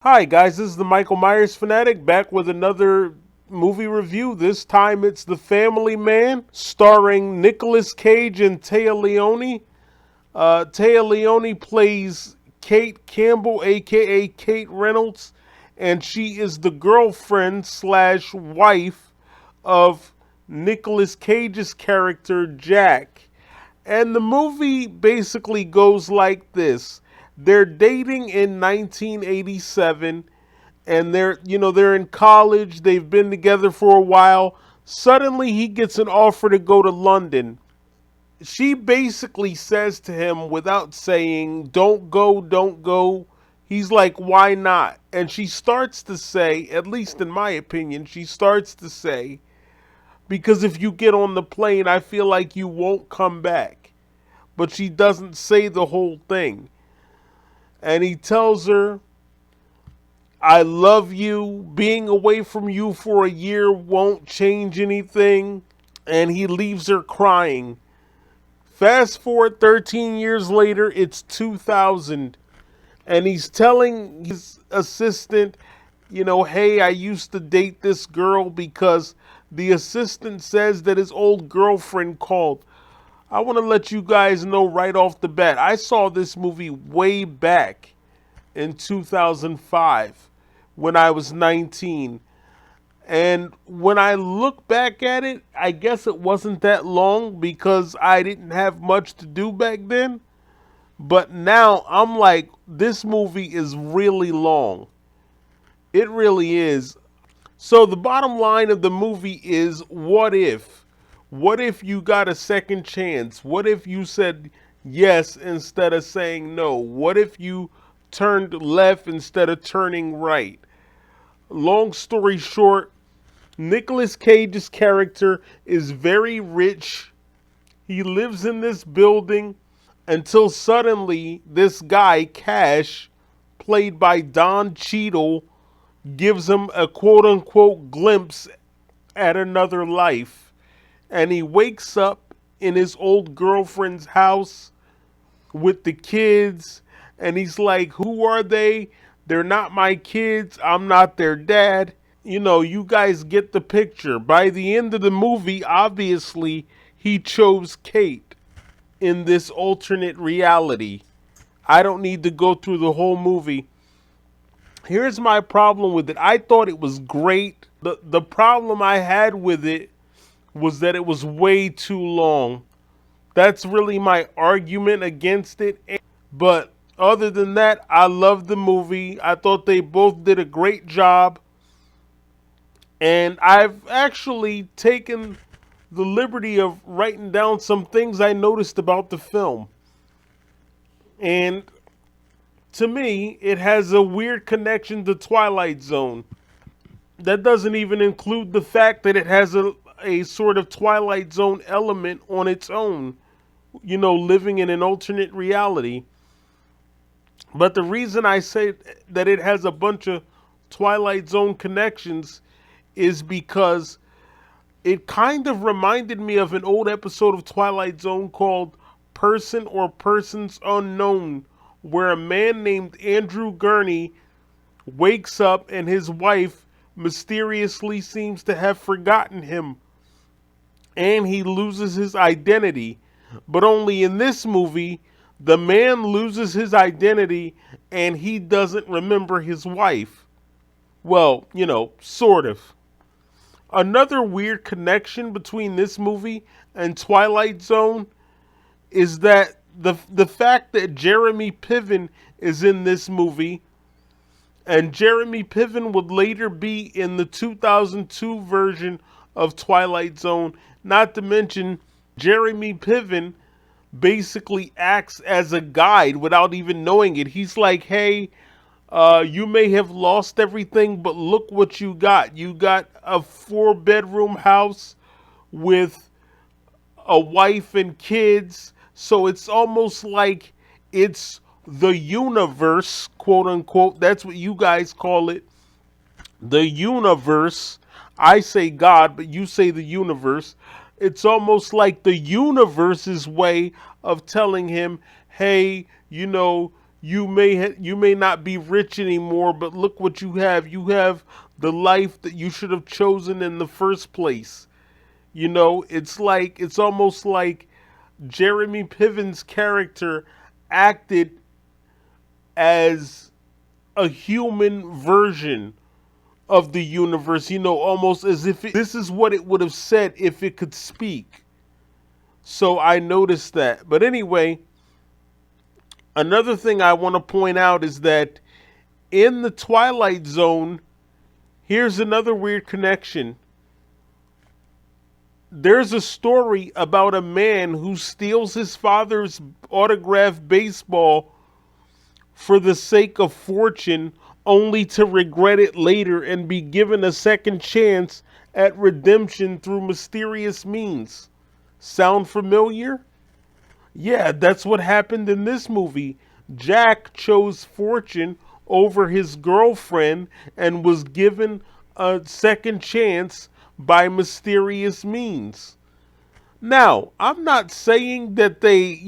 Hi guys, this is the Michael Myers Fanatic back with another movie review. This time it's The Family Man, starring Nicolas Cage and Taya Leoni. Taya Leoni plays Kate Campbell, aka Kate Reynolds, and she is the girlfriend slash wife of Nicolas Cage's character Jack. And the movie basically goes like this. They're dating in 1987 and they're in college, they've been together for a while. Suddenly he gets an offer to go to London. She basically says to him without saying, "Don't go, don't go." He's like, "Why not?" And she starts to say, at least in my opinion, she starts to say, "Because if you get on the plane, I feel like you won't come back." But she doesn't say the whole thing. And he tells her, "I love you. Being away from you for a year won't change anything." And he leaves her crying. Fast forward 13 years later, it's 2000. And he's telling his assistant, "Hey, I used to date this girl," because the assistant says that his old girlfriend called. I want to let you guys know right off the bat, I saw this movie way back in 2005 when I was 19. And when I look back at it, I guess it wasn't that long because I didn't have much to do back then. But now I'm like, this movie is really long. It really is. So the bottom line of the movie is, what if? What if you got a second chance? What if you said yes instead of saying no? What if you turned left instead of turning right? Long story short, Nicolas Cage's character is very rich. He lives in this building until suddenly this guy, Cash, played by Don Cheadle, gives him a quote unquote glimpse at another life. And he wakes up in his old girlfriend's house with the kids. And he's like, "Who are they? They're not my kids. I'm not their dad." You guys get the picture. By the end of the movie, obviously, he chose Kate in this alternate reality. I don't need to go through the whole movie. Here's my problem with it. I thought it was great. The problem I had with it was that it was way too long. That's really my argument against it. But other than that, I loved the movie. I thought they both did a great job. And I've actually taken the liberty of writing down some things I noticed about the film. And to me, it has a weird connection to Twilight Zone. That doesn't even include the fact that it has a sort of Twilight Zone element on its own, living in an alternate reality. But the reason I say that it has a bunch of Twilight Zone connections is because it kind of reminded me of an old episode of Twilight Zone called Person or Persons Unknown, where a man named Andrew Gurney wakes up and his wife mysteriously seems to have forgotten him and he loses his identity. But only in this movie, the man loses his identity and he doesn't remember his wife. Well, sort of. Another weird connection between this movie and Twilight Zone is that the fact that Jeremy Piven is in this movie, and Jeremy Piven would later be in the 2002 version of Twilight Zone. Not to mention, Jeremy Piven basically acts as a guide without even knowing it. He's like, "Hey, you may have lost everything, but look what you got. You got a 4-bedroom house with a wife and kids." So it's almost like it's the universe, quote unquote. That's what you guys call it. The universe. I say God, but you say the universe. It's almost like the universe's way of telling him, "Hey, You may not be rich anymore, but look what you have. You have the life that you should have chosen in the first place. It's almost like Jeremy Piven's character acted as a human version of the universe, almost as if this is what it would have said if it could speak. So I noticed that. But anyway, another thing I want to point out is that in the Twilight Zone, here's another weird connection. There's a story about a man who steals his father's autographed baseball for the sake of fortune, only to regret it later and be given a second chance at redemption through mysterious means. Sound familiar? Yeah, that's what happened in this movie. Jack chose fortune over his girlfriend and was given a second chance by mysterious means. Now, I'm not saying that they,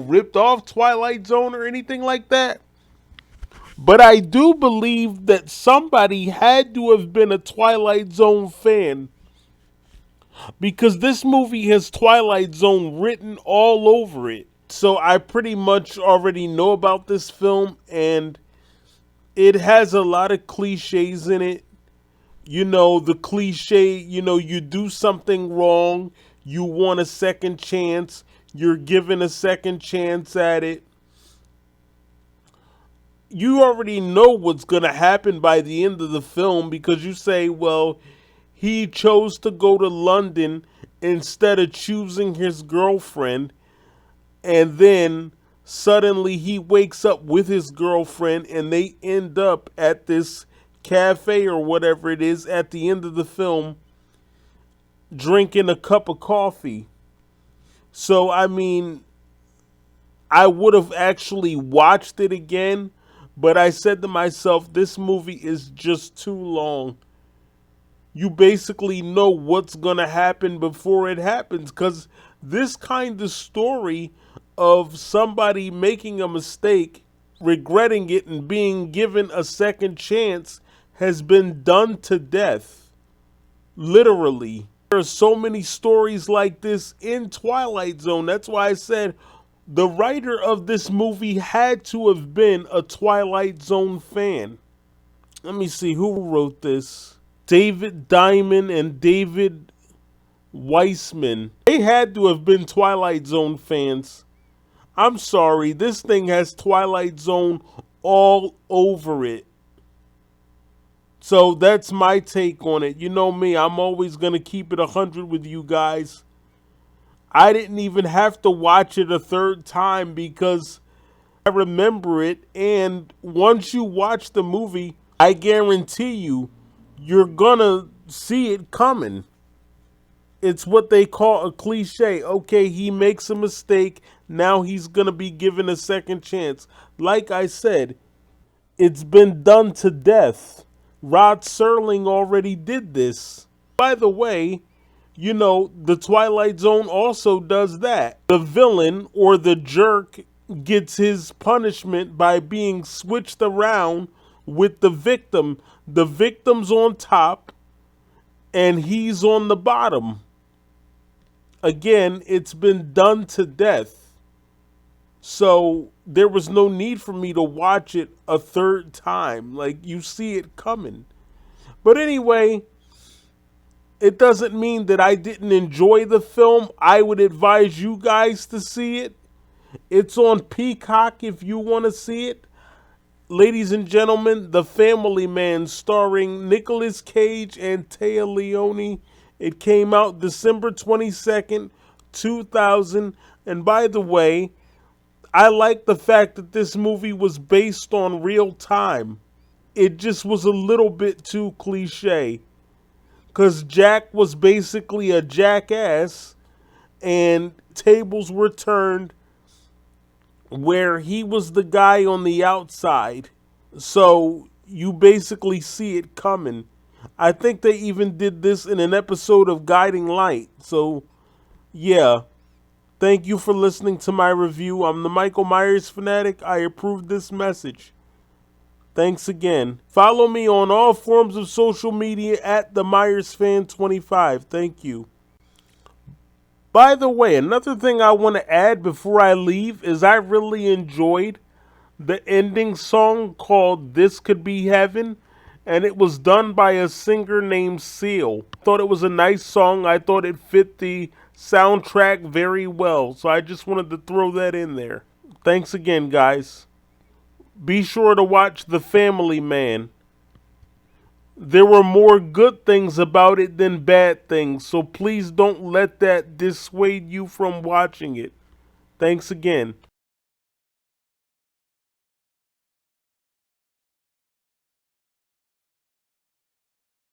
ripped off Twilight Zone or anything like that. But I do believe that somebody had to have been a Twilight Zone fan, because this movie has Twilight Zone written all over it. So I pretty much already know about this film, and it has a lot of cliches in it. The cliche, you do something wrong, you want a second chance, you're given a second chance at it. You already know what's going to happen by the end of the film, because you say, well, he chose to go to London instead of choosing his girlfriend, and then suddenly he wakes up with his girlfriend and they end up at this cafe or whatever it is at the end of the film drinking a cup of coffee. So, I mean, I would have actually watched it again, but I said to myself, this movie is just too long. You basically know what's going to happen before it happens, because this kind of story of somebody making a mistake, regretting it, and being given a second chance has been done to death. Literally. There are so many stories like this in Twilight Zone. That's why I said the writer of this movie had to have been a Twilight Zone fan. Let me see who wrote this. David Diamond and David Weissman. They had to have been Twilight Zone fans. I'm sorry, this thing has Twilight Zone all over it. So that's my take on it. You know me, I'm always going to keep it 100 with you guys. I didn't even have to watch it a third time because I remember it. And once you watch the movie, I guarantee you're going to see it coming. It's what they call a cliche. Okay, he makes a mistake. Now he's going to be given a second chance. Like I said, it's been done to death. Rod Serling already did this. By the way, the Twilight Zone also does that. The villain or the jerk gets his punishment by being switched around with the victim. The victim's on top and he's on the bottom. Again, it's been done to death. So there was no need for me to watch it a third time. Like, you see it coming. But anyway, it doesn't mean that I didn't enjoy the film. I would advise you guys to see it. It's on Peacock if you want to see it. Ladies and gentlemen, The Family Man, starring Nicolas Cage and Téa Leoni. It came out December 22nd, 2000. And by the way, I like the fact that this movie was based on real time. It just was a little bit too cliche. Because Jack was basically a jackass and tables were turned where he was the guy on the outside. So you basically see it coming. I think they even did this in an episode of Guiding Light. So, yeah. Thank you for listening to my review. I'm the Michael Myers fanatic. I approve this message. Thanks again. Follow me on all forms of social media at the MyersFan25. Thank you. By the way, another thing I want to add before I leave is I really enjoyed the ending song called This Could Be Heaven, and it was done by a singer named Seal. I thought it was a nice song. I thought it fit the soundtrack very well, so I just wanted to throw that in there. Thanks again, guys. Be sure to watch The Family Man. There were more good things about it than bad things, so please don't let that dissuade you from watching it. Thanks again.